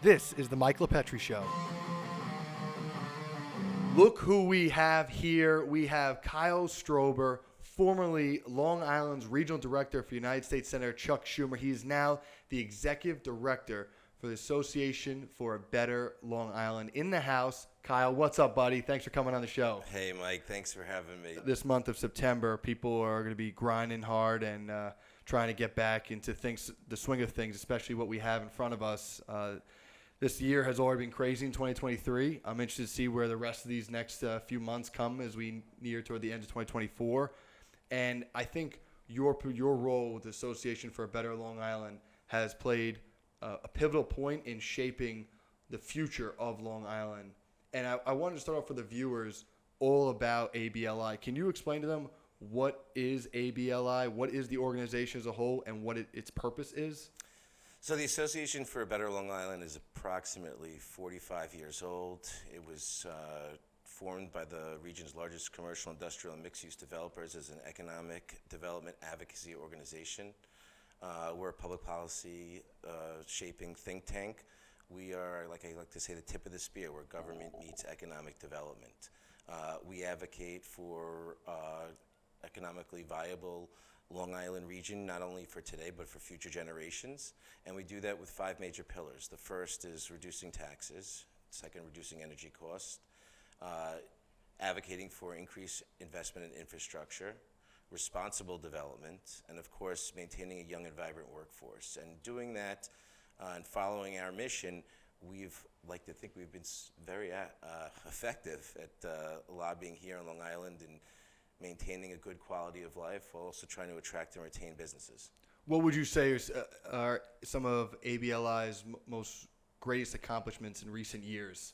This is the Mike LiPetri Show. Look who we have here. We have Kyle Strober, formerly Long Island's Regional Director for United States Senator Chuck Schumer. He is now the Executive Director for the Association for a Better Long Island. In the house, Kyle, what's up, buddy? Thanks for coming on the show. Hey, Mike. Thanks for having me. This month of September, people are going to be grinding hard and trying to get back into things, the swing of things, especially what we have in front of us. This year has already been crazy in 2023. I'm interested to see where the rest of these next few months come as we near toward the end of 2024. And I think your role with the Association for a Better Long Island has played a pivotal point in shaping the future of Long Island. And I wanted to start off for the viewers all about ABLI. Can you explain to them what is ABLI, what is the organization as a whole, and what its purpose is? So the Association for a Better Long Island is approximately 45 years old. It was formed by the region's largest commercial, industrial, and mixed-use developers as an economic development advocacy organization. We're a public policy shaping think tank. We are, like I like to say, the tip of the spear where government meets economic development. We advocate for economically viable Long Island region, not only for today, but for future generations. And we do that with 5 major pillars. The first is reducing taxes. Second, reducing energy costs. Advocating for increased investment in infrastructure, responsible development, and of course, maintaining a young and vibrant workforce. And doing that and following our mission, we've like to think we've been very effective at lobbying here on Long Island and maintaining a good quality of life while also trying to attract and retain businesses. What would you say are some of ABLI's most greatest accomplishments in recent years?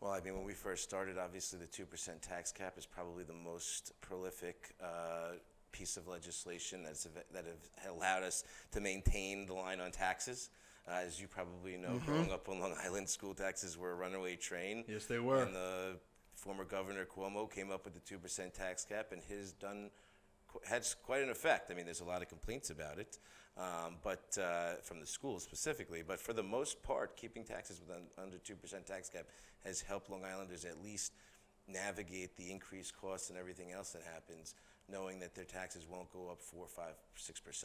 Well, I mean, when we first started, obviously the 2% tax cap is probably the most prolific piece of legislation that have allowed us to maintain the line on taxes. As you probably know, growing up on Long Island, school taxes were a runaway train. Yes, they were. And the former Governor Cuomo came up with the 2% tax cap, and had quite an effect. I mean, there's a lot of complaints about it, but from the schools specifically. But for the most part, keeping taxes with under 2% tax cap has helped Long Islanders at least navigate the increased costs and everything else that happens, knowing that their taxes won't go up 4, 5, 6%.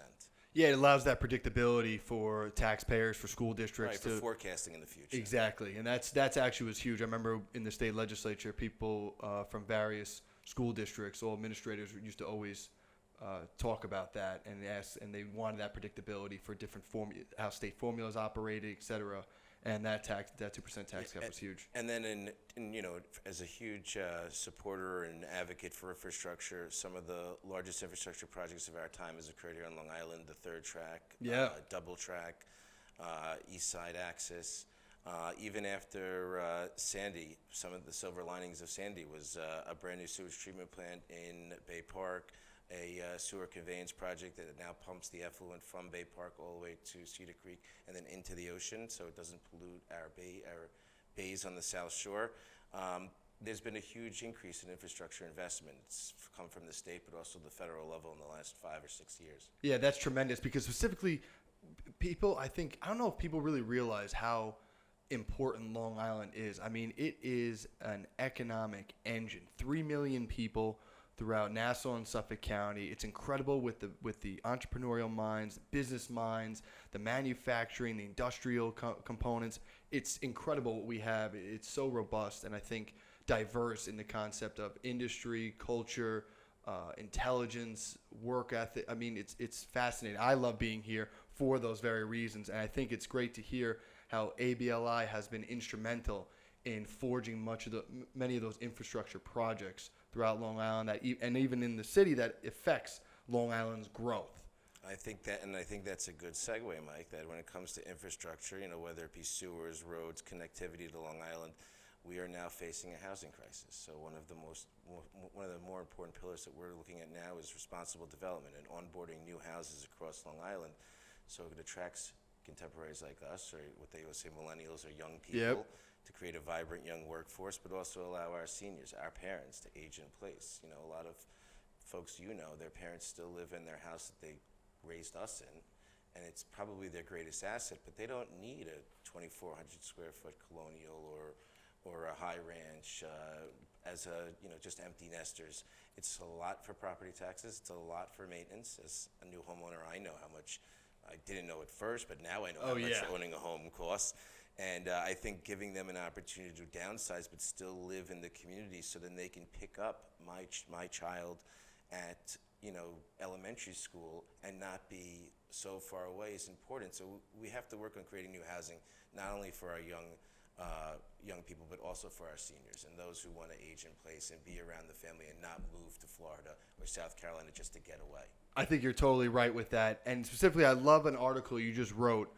Yeah, it allows that predictability for taxpayers, for school districts, right, for forecasting in the future. Exactly, and that's actually was huge. I remember in the state legislature, people from various school districts, all administrators used to always talk about that and they wanted that predictability for different how state formulas operated, et cetera. And that 2% tax cap was huge. And then, as a huge supporter and advocate for infrastructure, some of the largest infrastructure projects of our time has occurred here on Long Island: the third track, double track, East Side Access. Even after Sandy, some of the silver linings of Sandy was a brand new sewage treatment plant in Bay Park, a sewer conveyance project that now pumps the effluent from Bay Park all the way to Cedar Creek and then into the ocean, so it doesn't pollute our bays on the South Shore. There's been a huge increase in infrastructure investment. It's come from the state, but also the federal level in the last 5 or 6 years. Yeah, that's tremendous because specifically, I don't know if people really realize how important Long Island is. I mean, it is an economic engine. 3 million people throughout Nassau and Suffolk County. It's incredible with the entrepreneurial minds, the business minds, the manufacturing, the industrial components. It's incredible what we have. It's so robust and I think diverse in the concept of industry, culture, intelligence, work ethic. I mean, it's fascinating. I love being here for those very reasons, and I think it's great to hear how ABLI has been instrumental in forging many of those infrastructure projects throughout Long Island, and even in the city that affects Long Island's growth. I think that's a good segue, Mike, that when it comes to infrastructure, whether it be sewers, roads, connectivity to Long Island, we are now facing a housing crisis. So one of the more important pillars that we're looking at now is responsible development and onboarding new houses across Long Island, so it attracts contemporaries like us, or what they would say millennials or young people, to create a vibrant young workforce, but also allow our seniors, our parents, to age in place. A lot of folks, their parents still live in their house that they raised us in, and it's probably their greatest asset, but they don't need a 2,400 square foot colonial or a high ranch as just empty nesters. It's a lot for property taxes. It's a lot for maintenance. As a new homeowner, I know how much. I didn't know at first, but now I know how much owning a home costs. And I think giving them an opportunity to downsize but still live in the community, so then they can pick up my child at elementary school and not be so far away is important. So we have to work on creating new housing, not only for our young people, but also for our seniors and those who want to age in place and be around the family and not move to Florida or South Carolina just to get away. I think you're totally right with that. And specifically, I love an article you just wrote.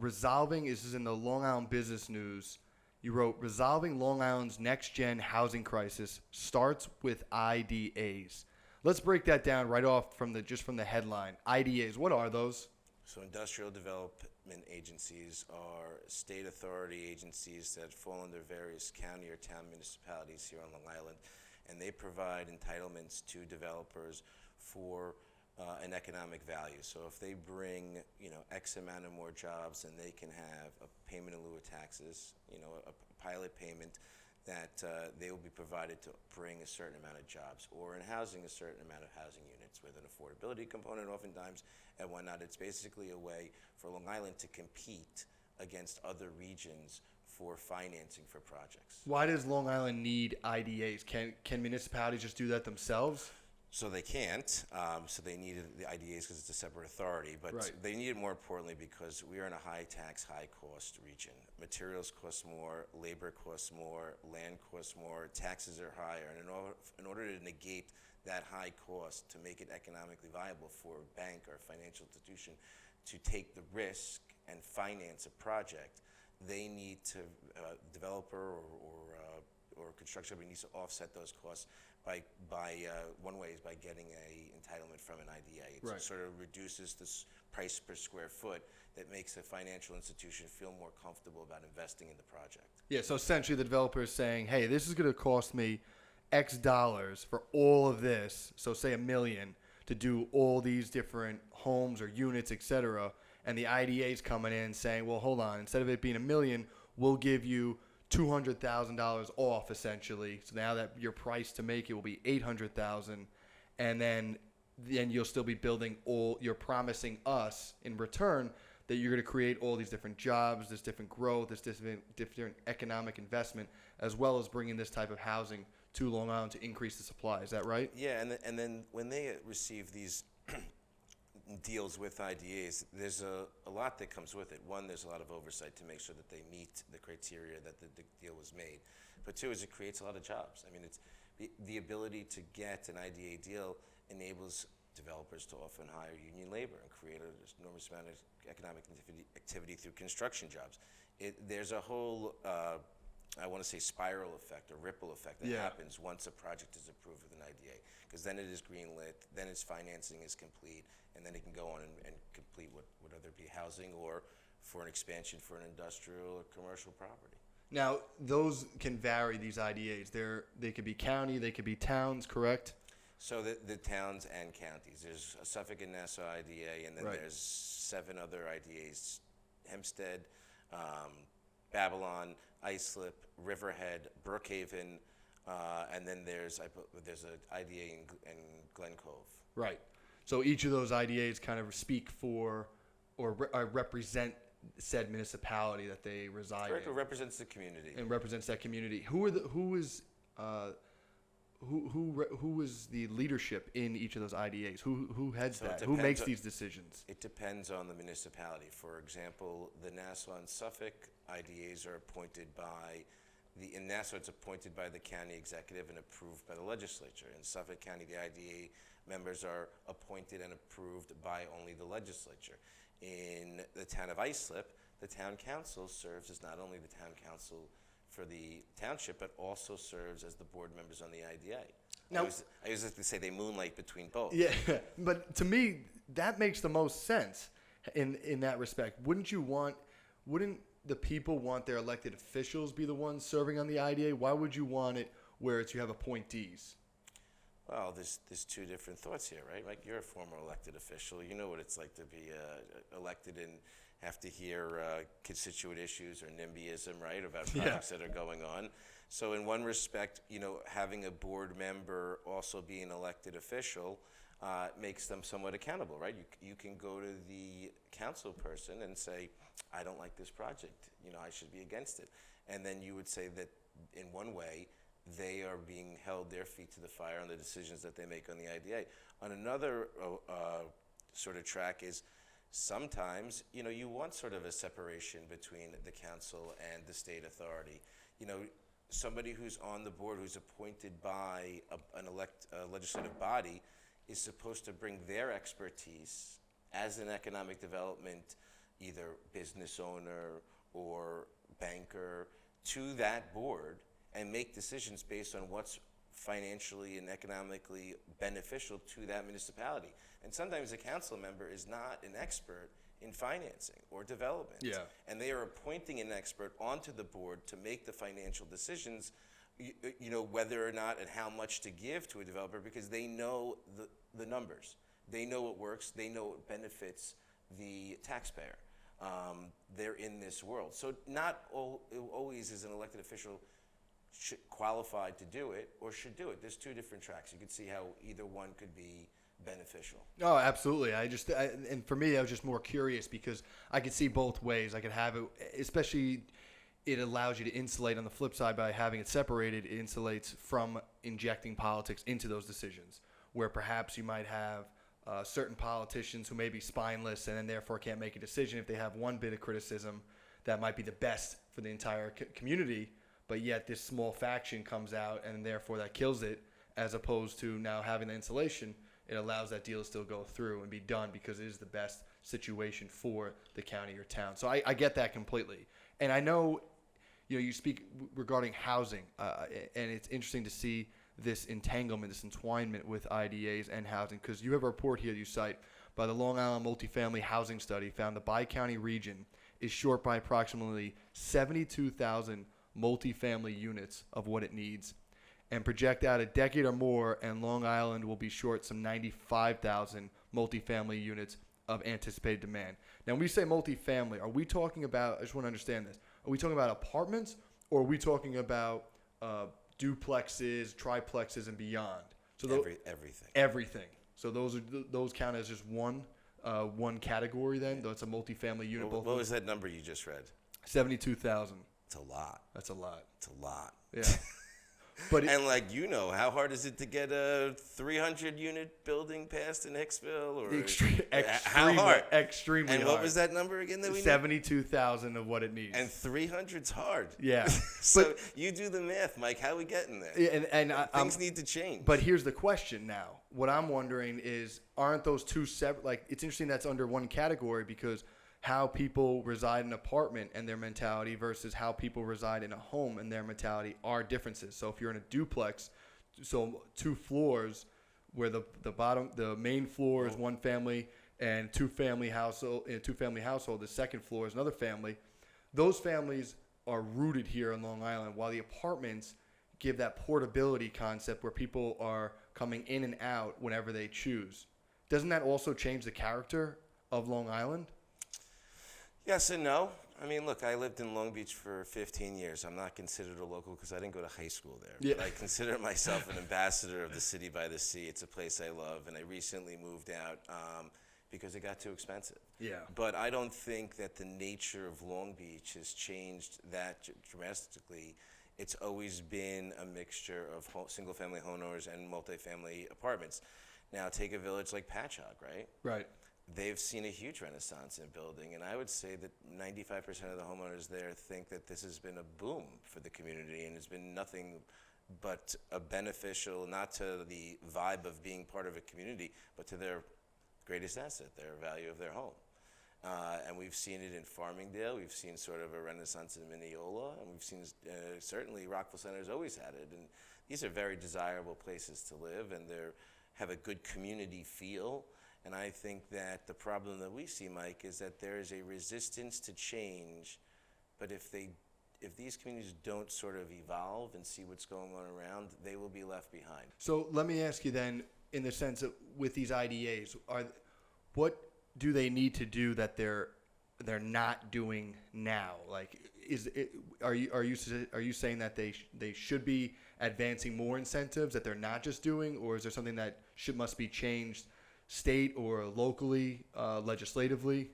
This is in the Long Island Business News. You wrote, resolving Long Island's next-gen housing crisis starts with IDAs. Let's break that down right off from the headline. IDAs, what are those? So industrial development agencies are state authority agencies that fall under various county or town municipalities here on Long Island, and they provide entitlements to developers for an economic value. So if they bring, X amount of more jobs, then they can have a payment in lieu of taxes, a pilot payment that they will be provided to bring a certain amount of jobs, or in housing, a certain amount of housing units with an affordability component oftentimes and whatnot. It's basically a way for Long Island to compete against other regions for financing for projects. Why does Long Island need IDAs? Can municipalities just do that themselves? So they can't. So they needed the IDAs because it's a separate authority. But they need it more importantly because we are in a high tax, high cost region. Materials cost more, labor costs more, land costs more, taxes are higher. And in order to negate that high cost, to make it economically viable for a bank or a financial institution to take the risk and finance a project, they need to, developer or construction company needs to offset those costs by one way is by getting a entitlement from an IDA. It sort of reduces this price per square foot that makes a financial institution feel more comfortable about investing in the project. Yeah, so essentially the developer is saying, hey, this is going to cost me X dollars for all of this, so say $1 million, to do all these different homes or units, etc. And the IDA is coming in saying, well, hold on, instead of it being $1 million, we'll give you $200,000 off, essentially. So now that your price to make it will be $800,000, and then you'll still be building you're promising us in return that you're going to create all these different jobs, this different growth, this different economic investment, as well as bringing this type of housing to Long Island to increase the supply. Is that right? Yeah, and then when they receive these deals with IDAs, there's a lot that comes with it. One, there's a lot of oversight to make sure that they meet the criteria that the deal was made. But two, is it creates a lot of jobs. I mean, it's the ability to get an IDA deal enables developers to often hire union labor and create an enormous amount of economic activity through construction jobs. There's a whole, I want to say, spiral effect or ripple effect that happens once a project is approved with an IDA, because then it is greenlit, then its financing is complete, and then it can go on and complete what whether it be housing or for an expansion for an industrial or commercial property. Now, those can vary, these IDAs. They could be county, they could be towns, correct? So the towns and counties. There's a Suffolk and Nassau IDA, and then there's 7 other IDAs: Hempstead, Babylon, Islip, Riverhead, Brookhaven, and then there's an IDA in Glen Cove. Right. So each of those IDAs kind of speak for or represent said municipality that they reside in. It represents the community. And represents that community. Who is the leadership in each of those IDAs? Who heads that? Who makes these decisions? It depends on the municipality. For example, the Nassau and Suffolk IDAs are appointed by in Nassau, it's appointed by the county executive and approved by the legislature. In Suffolk County, the IDA members are appointed and approved by only the legislature. In the town of Islip, the town council serves as not only the town council for the township, but also serves as the board members on the IDA. Now, I always like to say they moonlight between both. Yeah, but to me, that makes the most sense in that respect. Wouldn't the people want their elected officials be the ones serving on the IDA? Why would you want it where you have appointees? Well, there's two different thoughts here, right? Like, you're a former elected official. You know what it's like to be elected and have to hear constituent issues or NIMBYism, right, about projects that are going on. So in one respect, having a board member also be an elected official makes them somewhat accountable, right? You can go to the council person and say, I don't like this project. I should be against it. And then you would say that in one way, they are being held their feet to the fire on the decisions that they make on the IDA. On another sort of track is sometimes, you want sort of a separation between the council and the state authority. Somebody who's on the board who's appointed by a legislative body is supposed to bring their expertise as an economic development, either business owner or banker, to that board and make decisions based on what's financially and economically beneficial to that municipality. And sometimes a council member is not an expert in financing or development. Yeah. And they are appointing an expert onto the board to make the financial decisions, whether or not and how much to give to a developer, because they know the numbers. They know what works. They know what benefits the taxpayer. They're in this world. So not always is an elected official qualified to do it or should do it. There's two different tracks. You could see how either one could be beneficial. Oh, absolutely. And for me, I was just more curious because I could see both ways. I could have it, especially it allows you to insulate on the flip side by having it separated. It insulates from injecting politics into those decisions, where perhaps you might have certain politicians who may be spineless and then therefore can't make a decision if they have one bit of criticism that might be the best for the entire community, but yet this small faction comes out and therefore that kills it, as opposed to now having the insulation. It allows that deal to still go through and be done because it is the best situation for the county or town. So I get that completely. And I know, you speak regarding housing, and it's interesting to see this entanglement, this entwinement with IDAs and housing, because you have a report here you cite by the Long Island Multifamily Housing Study found the Bi-County region is short by approximately 72,000 multifamily units of what it needs, and project out a decade or more, and Long Island will be short some 95,000 multifamily units of anticipated demand. Now, when we say multifamily, are we talking about, I just want to understand this, are we talking about apartments, or are we talking about duplexes, triplexes, and beyond? So everything. Everything. So those count as just one category then? Though it's a multifamily unit. What was that number you just read? 72,000. It's a lot. That's a lot. It's a lot. Yeah. But how hard is it to get a 300-unit building passed in Hicksville? Or how hard? Extremely hard. And what was that number again that we 72,000 of what it needs. And 300's hard. Yeah. So you do the math, Mike. How are we getting there? Yeah, things need to change. But here's the question now. What I'm wondering is, aren't those two separate? Like, it's interesting that's under one category because how people reside in an apartment and their mentality versus how people reside in a home and their mentality are differences. So if you're in a duplex, so 2 floors where the main floor is one family and two-family household, the second floor is another family. Those families are rooted here in Long Island, while the apartments give that portability concept where people are coming in and out whenever they choose. Doesn't that also change the character of Long Island? Yes and no. I mean, look, I lived in Long Beach for 15 years. I'm not considered a local because I didn't go to high school there. Yeah. But I consider myself an ambassador of the city by the sea. It's a place I love, and I recently moved out because it got too expensive. Yeah. But I don't think that the nature of Long Beach has changed that dramatically. It's always been a mixture of single-family homeowners and multifamily apartments. Now, take a village like Patchogue, right? Right. They've seen a huge renaissance in building, and I would say that 95% of the homeowners there think that this has been a boom for the community and has been nothing but a beneficial, not to the vibe of being part of a community, but to their greatest asset, their value of their home. And we've seen it in Farmingdale. We've seen sort of a renaissance in Mineola, and we've seen certainly Rockville Center has always had it. And these are very desirable places to live, and they have a good community feel. And I think that the problem that we see, Mike, is that there is a resistance to change, but if they if these communities don't sort of evolve and see what's going on around, they will be left behind. So let me ask you then, in the sense of with these IDAs, what do they need to do that they're not doing now? Like, are you saying that they should be advancing more incentives that they're not just doing, or is there something that must be changed state or locally, legislatively?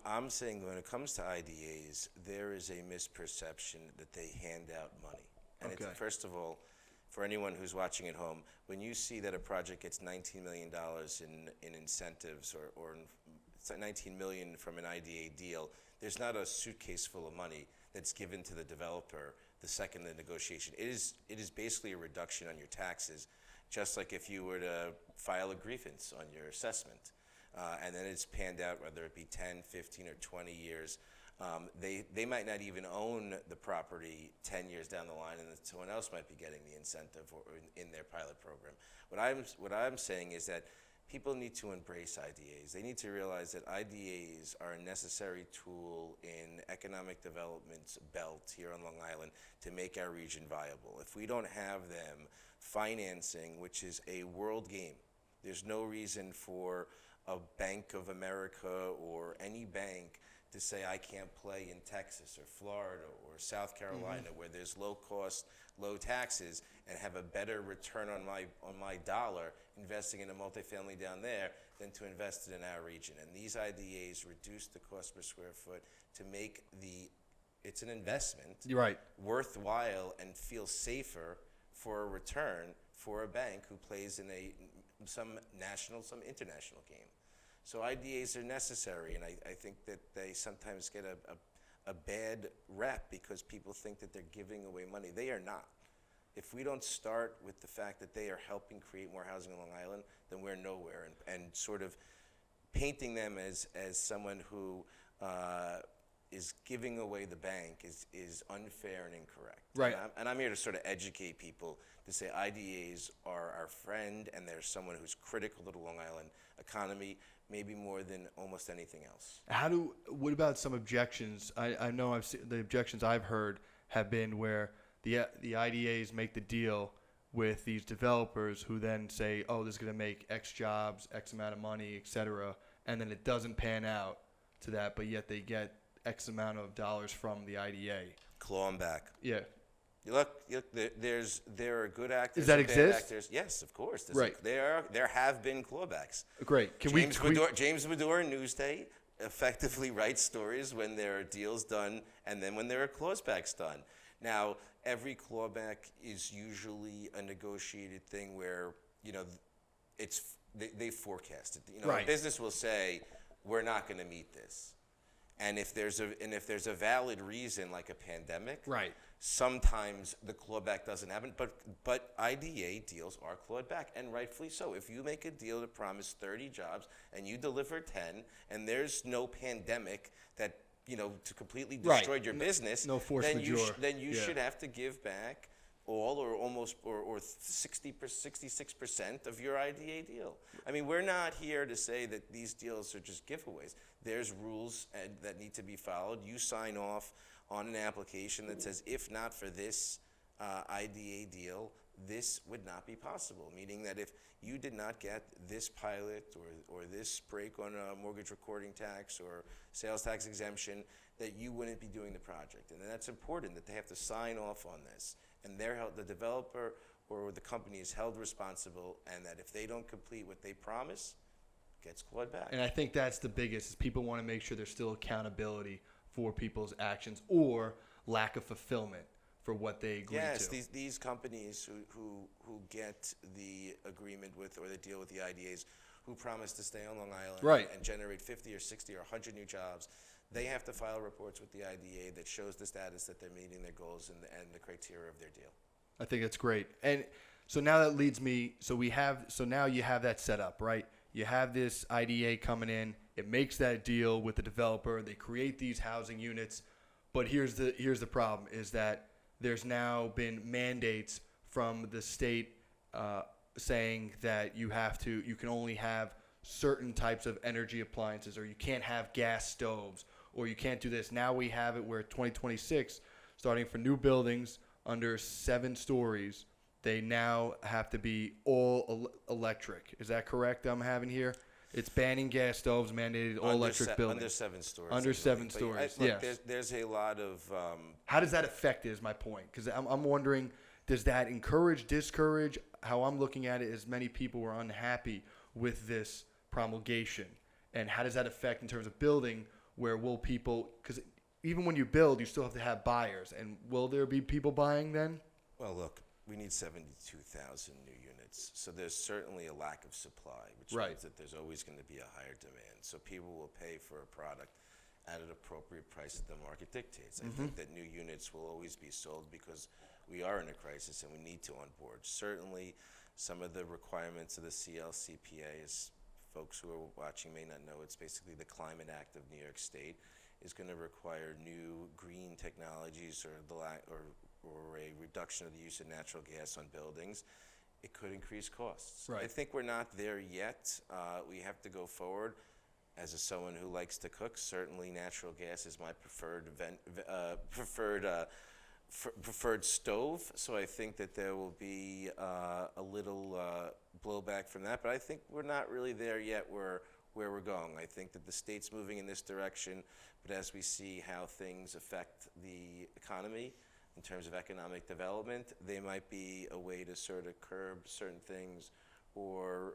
I'm saying when it comes to IDAs, there is a misperception that they hand out money. And Okay. First of all, for anyone who's watching at home, when you see that a project gets $19 million in incentives or it's $19 million from an IDA deal, there's not a suitcase full of money that's given to the developer the second the negotiation. It is basically a reduction on your taxes, just like if you were to file a grievance on your assessment. And then it's panned out, whether it be 10, 15, or 20 years. They might not even own the property 10 years down the line, and then someone else might be getting the incentive or in their pilot program. What I'm saying is that people need to embrace IDAs. They need to realize that IDAs are a necessary tool in economic development's belt here on Long Island to make our region viable. If we don't have them financing, which is a world game, there's no reason for a Bank of America or any bank to say I can't play in Texas or Florida or South Carolina where there's low cost, low taxes, and have a better return on my dollar investing in a multifamily down there than to invest it in our region. And these IDAs reduce the cost per square foot to make it's an investment. You're right. Worthwhile and feel safer for a return for a bank who plays in some national, some international game. So IDAs are necessary, and I think that they sometimes get a bad rep because people think that they're giving away money. They are not. If we don't start with the fact that they are helping create more housing on Long Island, then we're nowhere. And sort of painting them as someone who is giving away the bank is unfair and incorrect. Right. And I'm here to sort of educate people to say IDAs are our friend, and they're someone who's critical to the Long Island economy, maybe more than almost anything else. What about some objections? I know the objections I've heard have been where the IDAs make the deal with these developers who then say, oh, this is going to make X jobs, X amount of money, et cetera, and then it doesn't pan out to that, but yet they get X amount of dollars from the IDA. Claw them back. Yeah. Look, there are good actors. Does that and bad exist? Actors. Yes, of course. Right. There have been clawbacks. Great. James Medore in Newsday effectively writes stories when there are deals done and then when there are clawbacks done. Now, every clawback is usually a negotiated thing where, they forecast it. Right. A business will say, we're not going to meet this. And if there's a valid reason, like a pandemic, Right. sometimes the clawback doesn't happen. But IDA deals are clawed back, and rightfully so. If you make a deal to promise 30 jobs and you deliver 10, and there's no pandemic that to completely destroyed your business, no force majeure. Then you should have to give back all or almost or 66% of your IDA deal. I mean, we're not here to say that these deals are just giveaways. There's rules that need to be followed. You sign off on an application that says, if not for this IDA deal, this would not be possible, meaning that if you did not get this pilot or this break on a mortgage recording tax or sales tax exemption, that you wouldn't be doing the project. And that's important, that they have to sign off on this. And the developer or the company is held responsible, and that if they don't complete what they promise, gets clawed back. And I think that's the biggest, is people want to make sure there's still accountability for people's actions or lack of fulfillment for what they agree to. Yes, these companies who get the agreement with or the deal with the IDAs, who promise to stay on Long Island Right. and generate 50 or 60 or 100 new jobs, they have to file reports with the IDA that shows the status that they're meeting their goals and the criteria of their deal. I think that's great. And so now that leads me, so now you have that set up, right? You have this IDA coming in, it makes that deal with the developer, they create these housing units, but here's the problem, is that there's now been mandates from the state saying that you can only have certain types of energy appliances, or you can't have gas stoves, or you can't do this. Now we have it where 2026, starting for new buildings under 7 stories, they now have to be all electric. Is that correct? I'm having here. It's banning gas stoves, mandated all electric buildings. Under 7 stories. Under 7 stories. Yes. There's a lot of. How does that affect it? Is my point, because I'm wondering, does that encourage, discourage? How I'm looking at it is many people were unhappy with this promulgation, and how does that affect in terms of building? Where will people? Because even when you build, you still have to have buyers, and will there be people buying then? Well, look, we need 72,000 new units, so there's certainly a lack of supply, which means that there's always going to be a higher demand. So people will pay for a product at an appropriate price that the market dictates. I think that new units will always be sold because we are in a crisis and we need to onboard. Certainly, some of the requirements of the CLCPA, as folks who are watching may not know, it's basically the Climate Act of New York State, is going to require new green technologies or a reduction of the use of natural gas on buildings. It could increase costs. Right. I think we're not there yet. We have to go forward. As someone who likes to cook, certainly natural gas is my preferred stove. So I think that there will be a little blowback from that. But I think we're not really there yet where we're going. I think that the state's moving in this direction. But as we see how things affect the economy in terms of economic development, they might be a way to sort of curb certain things or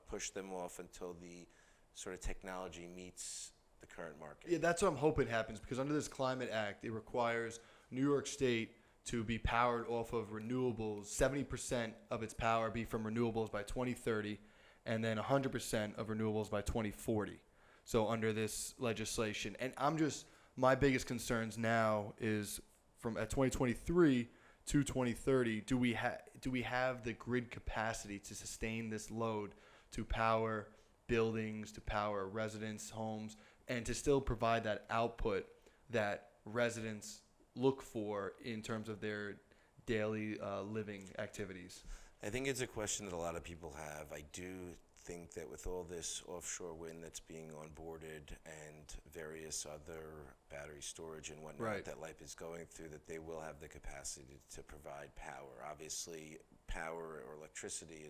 push them off until the sort of technology meets the current market. Yeah, that's what I'm hoping happens, because under this Climate Act, it requires New York State to be powered off of renewables, 70% of its power be from renewables by 2030, and then 100% of renewables by 2040. So under this legislation, and my biggest concerns now is from at 2023 to 2030, do we have the grid capacity to sustain this load to power buildings, to power residents' homes, and to still provide that output that residents look for in terms of their daily living activities? I think it's a question that a lot of people have. I do think that with all this offshore wind that's being onboarded and various other battery storage and whatnot that LiPetri is going through, that they will have the capacity to provide power. Obviously, power or electricity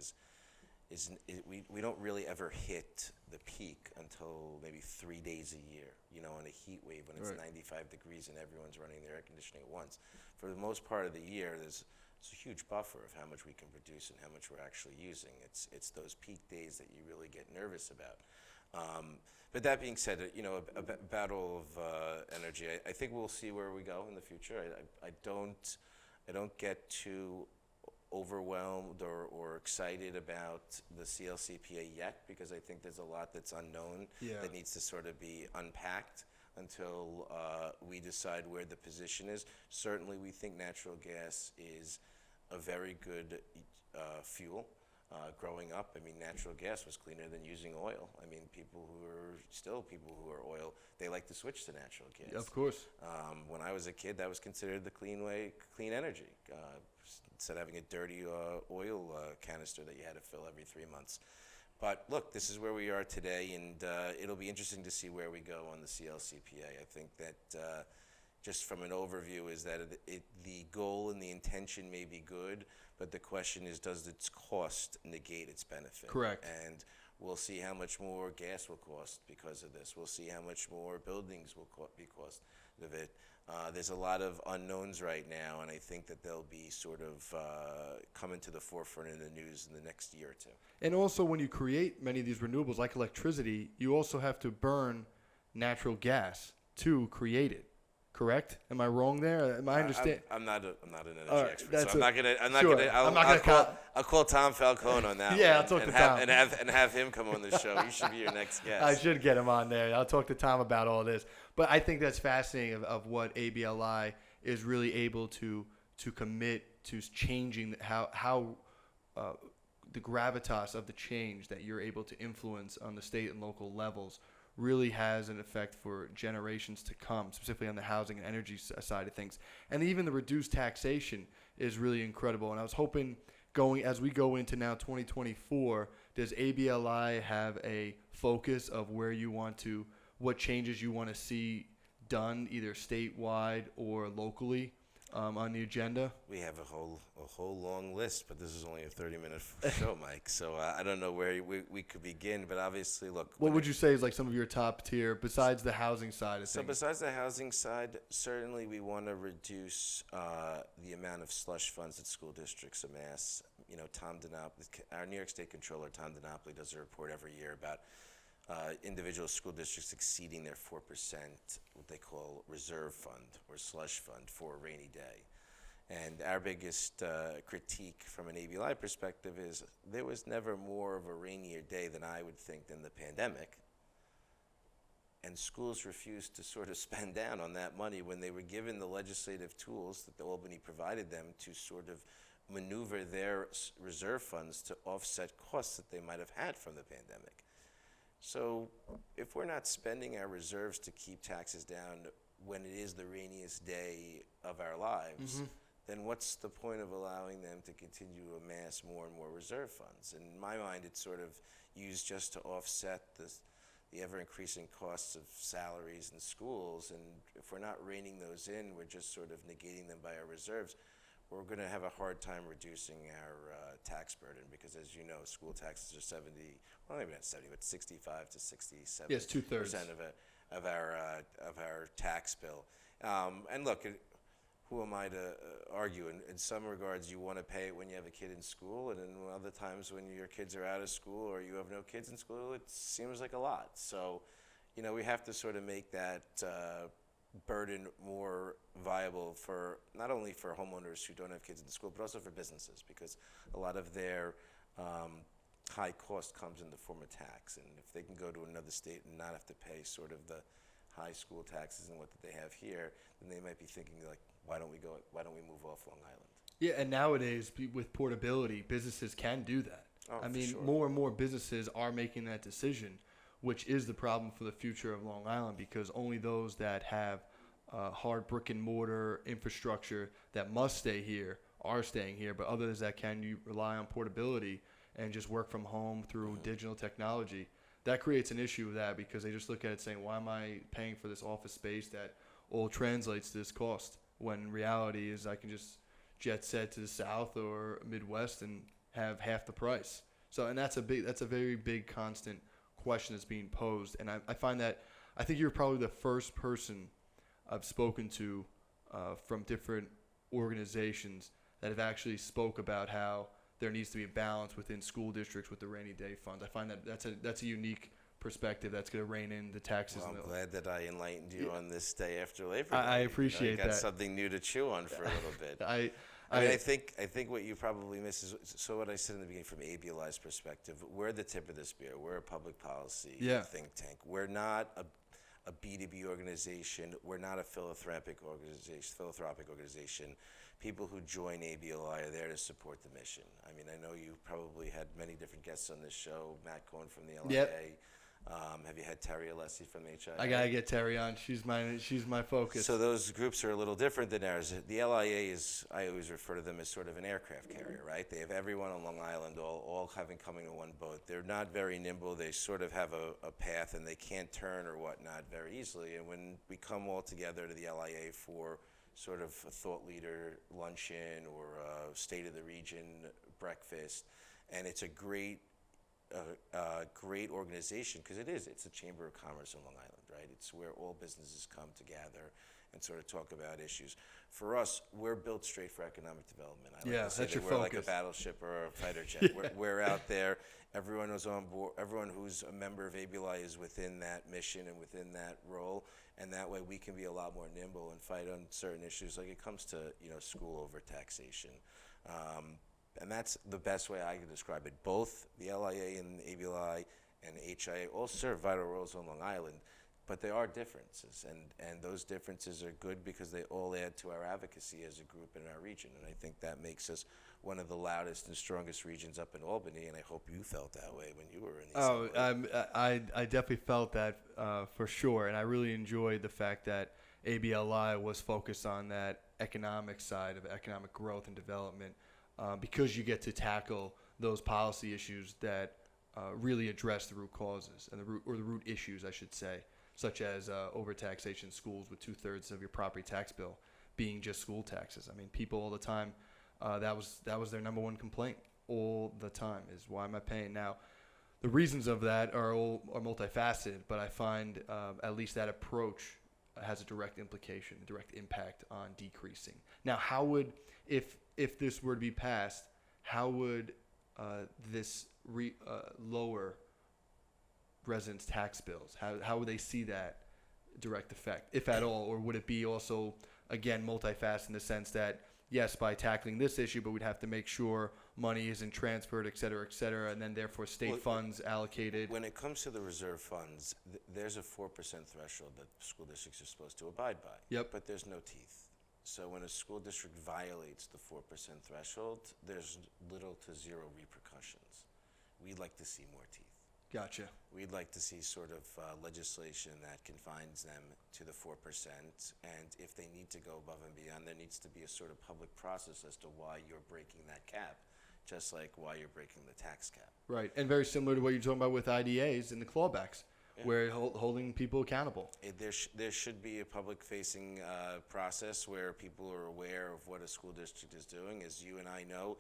we don't really ever hit the peak until maybe 3 days a year, on a heat wave when it's 95 degrees and everyone's running their air conditioning at once. For the most part of the year, there's a huge buffer of how much we can produce and how much we're actually using. It's those peak days that you really get nervous about. But that being said, a battle of energy, I think we'll see where we go in the future. I don't get too overwhelmed or excited about the CLCPA yet, because I think there's a lot that's unknown that needs to sort of be unpacked until we decide where the position is. Certainly, we think natural gas is a very good fuel. Growing up, natural gas was cleaner than using oil. People who are oil, they like to switch to natural gas. Of course. When I was a kid, that was considered the clean energy. Instead of having a dirty oil canister that you had to fill every 3 months. But look, this is where we are today, and it'll be interesting to see where we go on the CLCPA. I think that just from an overview is that the goal and the intention may be good, but the question is, does its cost negate its benefit? Correct. And we'll see how much more gas will cost because of this. We'll see how much more buildings will be cost of it. There's a lot of unknowns right now, and I think that they'll be sort of coming to the forefront in the news in the next year or two. And also, when you create many of these renewables, like electricity, you also have to burn natural gas to create it. Correct? Am I wrong there? Am I understand? I'm not an energy expert, so I'll call Tom Falcone on that. Yeah, I'll talk to Tom and have him come on the show. He should be your next guest. I should get him on there. I'll talk to Tom about all this. But I think that's fascinating of what ABLI is really able to commit to changing how the gravitas of the change that you're able to influence on the state and local levels really has an effect for generations to come, specifically on the housing and energy side of things. And even the reduced taxation is really incredible. And I was hoping, as we go into now 2024, does ABLI have a focus of what changes you want to see done, either statewide or locally, on the agenda? We have a whole long list, but this is only a 30-minute show, Mike. So I don't know where we could begin, but obviously, look. What would you say is like some of your top tier besides the housing side of So things? besides the housing side, certainly we want to reduce the amount of slush funds that school districts amass. You know, our New York State Controller, Tom DiNapoli, does a report every year about individual school districts exceeding their 4%, what they call reserve fund or slush fund for a rainy day. And our biggest critique from an ABLI perspective is there was never more of a rainier day than I would think than the pandemic. And schools refused to sort of spend down on that money when they were given the legislative tools that the Albany provided them to sort of maneuver their reserve funds to offset costs that they might have had from the pandemic. So if we're not spending our reserves to keep taxes down when it is the rainiest day of our lives, then what's the point of allowing them to continue to amass more and more reserve funds? And in my mind, it's sort of used just to offset the ever-increasing costs of salaries in schools. And if we're not reining those in, we're just sort of negating them by our reserves. We're going to have a hard time reducing our tax burden because, as you know, school taxes are 65 to 67% Yes, 2/3 of our tax bill. And look, who am I to argue? In some regards, you want to pay it when you have a kid in school, and in other times when your kids are out of school or you have no kids in school, it seems like a lot. So, you know, we have to sort of make that burden more viable for not only for homeowners who don't have kids in school, but also for businesses, because a lot of their high cost comes in the form of tax. And if they can go to another state and not have to pay sort of the high school taxes and what they have here, then they might be thinking like, why don't we move off Long Island? Yeah, and nowadays with portability, businesses can do that. Oh, I mean, sure. more and more businesses are making that decision, which is the problem for the future of Long Island, because only those that have hard brick and mortar infrastructure that must stay here are staying here, but others that can you rely on portability and just work from home through digital technology. That creates an issue with that because they just look at it saying, why am I paying for this office space that all translates to this cost? When in reality is I can just jet set to the South or Midwest and have half the price. So, and that's a very big constant question that's being posed. And I find that, I think you're probably the first person I've spoken to from different organizations that have actually spoke about how there needs to be a balance within school districts with the rainy day funds. I find that that's a unique perspective that's going to rein in the taxes. Well, I'm glad that I enlightened you on this day after Labor Day. I appreciate that. Got something new to chew on for a little bit. I think what you probably miss is, so what I said in the beginning from ABLI's perspective, we're the tip of the spear. We're a public policy think tank. We're not a B2B organization. We're not a philanthropic organization. People who join ABLI are there to support the mission. I mean, I know you probably had many different guests on this show. Matt Cohen from the LIA. Yep. Have you had Terry Alessi from the HIA? I gotta get Terry on. She's my focus. So those groups are a little different than ours. The LIA is, I always refer to them as sort of an aircraft carrier, right? They have everyone on Long Island, all coming in one boat. They're not very nimble. They sort of have a path, and they can't turn or whatnot very easily. And when we come all together to the LIA for sort of a thought leader luncheon or a state of the region breakfast, and it's a great organization because it's a chamber of commerce in Long Island, right? It's where all businesses come together and sort of talk about issues. For us, we're built straight for economic development. I like to say that's that your we're like focus. a battleship or a fighter jet. We're out there. Everyone who's on board, everyone who's a member of ABLI is within that mission and within that role, and that way we can be a lot more nimble and fight on certain issues like it comes to school over taxation. And that's the best way I can describe it. Both the LIA and the ABLI and HIA all serve vital roles on Long Island, but there are differences, and those differences are good because they all add to our advocacy as a group in our region, and I think that makes us one of the loudest and strongest regions up in Albany, and I hope you felt that way when you were in the Assembly. I definitely felt that for sure, and I really enjoyed the fact that ABLI was focused on that economic side of economic growth and development. Because you get to tackle those policy issues that really address the root causes and the root issues, I should say, such as overtaxation schools with 2/3 of your property tax bill being just school taxes. I mean, people all the time, that was their number one complaint all the time is, why am I paying? Now, the reasons of that are multifaceted, but I find at least that approach has a direct implication, a direct impact on decreasing. Now, how would, if this were to be passed, how would this lower residents' tax bills? How would they see that direct effect, if at all? Or would it be also, again, multifaceted in the sense that, yes, by tackling this issue, but we'd have to make sure money isn't transferred, et cetera, and then therefore state funds allocated? When it comes to the reserve funds, there's a 4% threshold that school districts are supposed to abide by. Yep. But there's no teeth. So when a school district violates the 4% threshold, there's little to zero repercussions. We'd like to see more teeth. Gotcha. We'd like to see sort of legislation that confines them to the 4%, and if they need to go above and beyond, there needs to be a sort of public process as to why you're breaking that cap, just like why you're breaking the tax cap. Right, and very similar to what you're talking about with IDAs and the clawbacks, where holding people accountable. There should be a public-facing process where people are aware of what a school district is doing. As you and I know,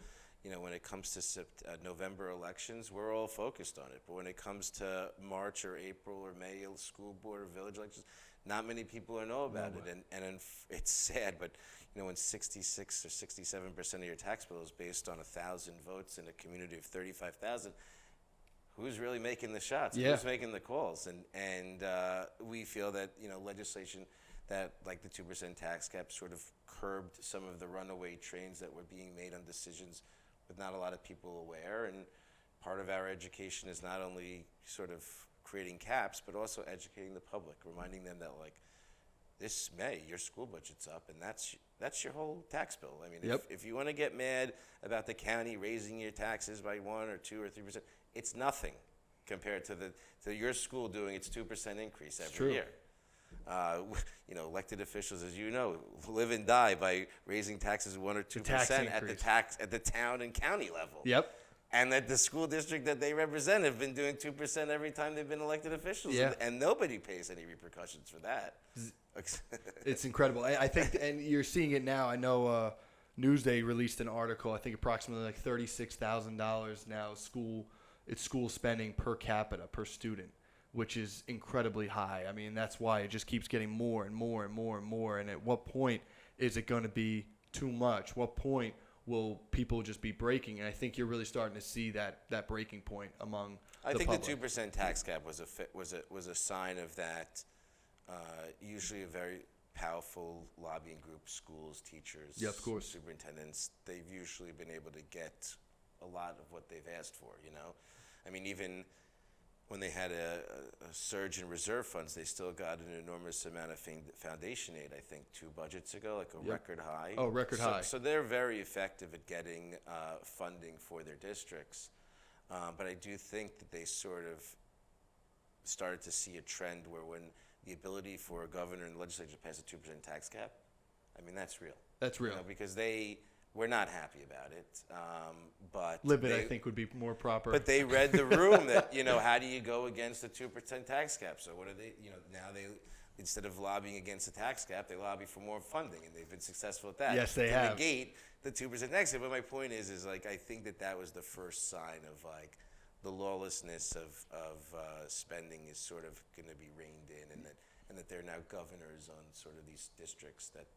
when it comes to November elections, we're all focused on it. But when it comes to March or April or May school board or village elections, not many people know about it. And it's sad, but when 66 or 67% of your tax bill is based on 1,000 votes in a community of 35,000, who's really making the shots? Yeah. Who's making the calls? And we feel that legislation that, like the 2% tax cap, sort of curbed some of the runaway trains that were being made on decisions with not a lot of people aware. And part of our education is not only sort of creating caps, but also educating the public, reminding them that, like, this May, your school budget's up, and that's your whole tax bill. I mean, if you want to get mad about the county raising your taxes by 1 or 2 or 3%, it's nothing compared to your school doing its 2% increase every year. Elected officials, as you know, live and die by raising taxes 1 or 2% at the town and county level. Yep. And that the school district that they represent have been doing 2% every time they've been elected officials. Yeah. And nobody pays any repercussions for that. It's incredible. I think, and you're seeing it now. I know Newsday released an article. I think approximately like $36,000 now school spending per capita per student, which is incredibly high. I mean, that's why it just keeps getting more and more and more and more. And at what point is it going to be too much? What point will people just be breaking? And I think you're really starting to see that breaking point among the public. I think the 2% tax cap was a sign of that. Usually a very powerful lobbying group, schools, teachers, superintendents. They've usually been able to get a lot of what they've asked for. I mean, even when they had a surge in reserve funds, they still got an enormous amount of foundation aid, I think 2 budgets ago, like a record high. Oh, record high. So they're very effective at getting funding for their districts. But I do think that they sort of started to see a trend where when the ability for a governor and the legislature to pass a 2% tax cap, I mean, that's real. That's real. Because we're not happy about it, but Libet, I think, would be more proper. But they read the room that, how do you go against the 2% tax cap? So what are they, now they, instead of lobbying against the tax cap, they lobby for more funding, and they've been successful at that. Yes, they have. To negate the 2% tax cap. But my point is like, I think that was the first sign of, like, the lawlessness of spending is sort of going to be reined in, and that there are now governors on sort of these districts that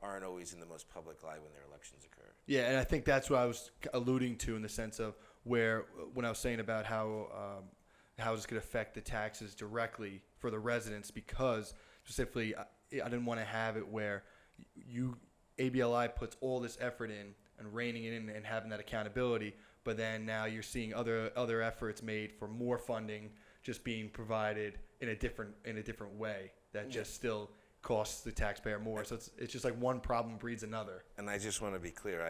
aren't always in the most public eye when their elections occur. Yeah, and I think that's what I was alluding to in the sense of when I was saying about how it's going to affect the taxes directly for the residents, because specifically I didn't want to have it where ABLI puts all this effort in and reining it in and having that accountability, but then now you're seeing other efforts made for more funding just being provided in a different way that just still costs the taxpayer more. So it's just like one problem breeds another. And I just want to be clear.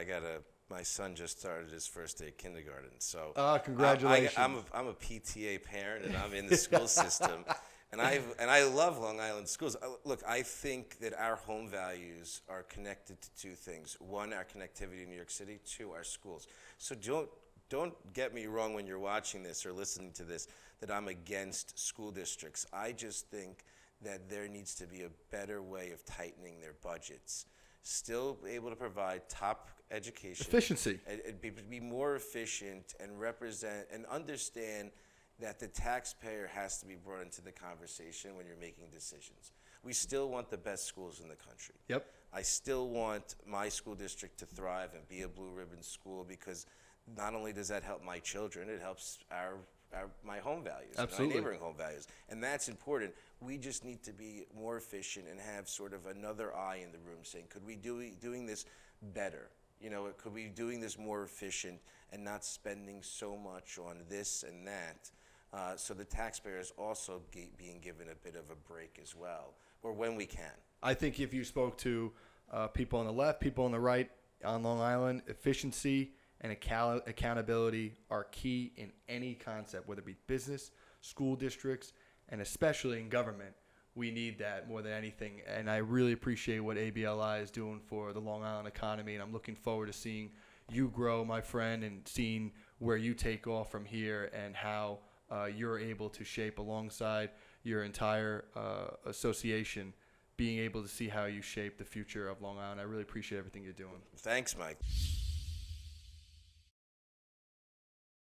My son just started his first day of kindergarten. So congratulations. I'm a PTA parent, and I'm in the school system. And I love Long Island schools. Look, I think that our home values are connected to 2 things. 1, our connectivity to New York City. 2, our schools. So don't get me wrong when you're watching this or listening to this that I'm against school districts. I just think that there needs to be a better way of tightening their budgets still able to provide top education, efficiency, and be more efficient and represent and understand that the taxpayer has to be brought into the conversation when you're making decisions. We still want the best schools in the country. Yep. I still want my school district to thrive and be a blue ribbon school, because not only does that help my children, it helps my home values, Absolutely. my neighboring home values, and that's important. We just need to be more efficient and have sort of another eye in the room, saying, could we doing this better? You know, could we doing this more efficient and not spending so much on this and that? So the taxpayer is also being given a bit of a break as well, or when we can. I think if you spoke to people on the left, people on the right on Long Island, efficiency and accountability are key in any concept, whether it be business, school districts, and especially in government. We need that more than anything. And I really appreciate what ABLI is doing for the Long Island economy. And I'm looking forward to seeing you grow, my friend, and seeing where you take off from here and how you're able to shape alongside your entire association, being able to see how you shape the future of Long Island. I really appreciate everything you're doing. Thanks, Mike.